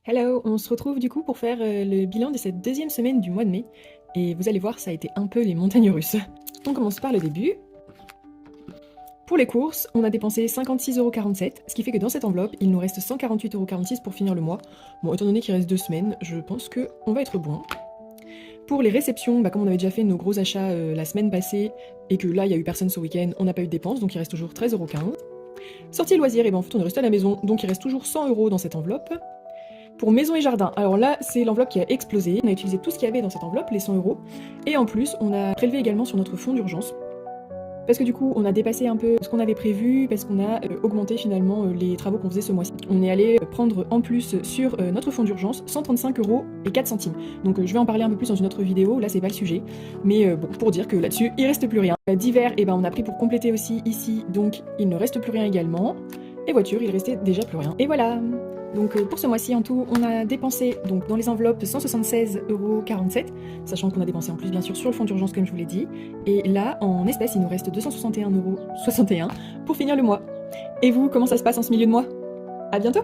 Hello, on se retrouve du coup pour faire le bilan de cette deuxième semaine du mois de mai. Et vous allez voir, ça a été un peu les montagnes russes. On commence par le début. Pour les courses, on a dépensé 56,47 €, ce qui fait que dans cette enveloppe, il nous reste 148,46 € pour finir le mois. Bon, étant donné qu'il reste 2 semaines, je pense qu'on va être bon. Pour les réceptions, comme on avait déjà fait nos gros achats la semaine passée, et que là, il n'y a eu personne ce week-end, on n'a pas eu de dépenses, donc il reste toujours 13,15 €. Sortie loisirs, et ben en fait, on est resté à la maison, donc il reste toujours 100 € dans cette enveloppe. Pour maison et jardin, alors là, c'est l'enveloppe qui a explosé. On a utilisé tout ce qu'il y avait dans cette enveloppe, les 100 €. Et en plus, on a prélevé également sur notre fonds d'urgence. Parce que du coup, on a dépassé un peu ce qu'on avait prévu, parce qu'on a augmenté finalement les travaux qu'on faisait ce mois-ci. On est allé prendre en plus sur notre fonds d'urgence 135,04 €. Donc je vais en parler un peu plus dans une autre vidéo, là c'est pas le sujet. Mais bon, pour dire que là-dessus, il reste plus rien. D'hiver, on a pris pour compléter aussi ici, donc il ne reste plus rien également. Et voiture, il restait déjà plus rien. Et voilà. Donc pour ce mois-ci en tout, on a dépensé donc dans les enveloppes 176,47 €, sachant qu'on a dépensé en plus bien sûr sur le fonds d'urgence comme je vous l'ai dit. Et là, en espèces, il nous reste 261,61 € pour finir le mois. Et vous, comment ça se passe en ce milieu de mois? À bientôt!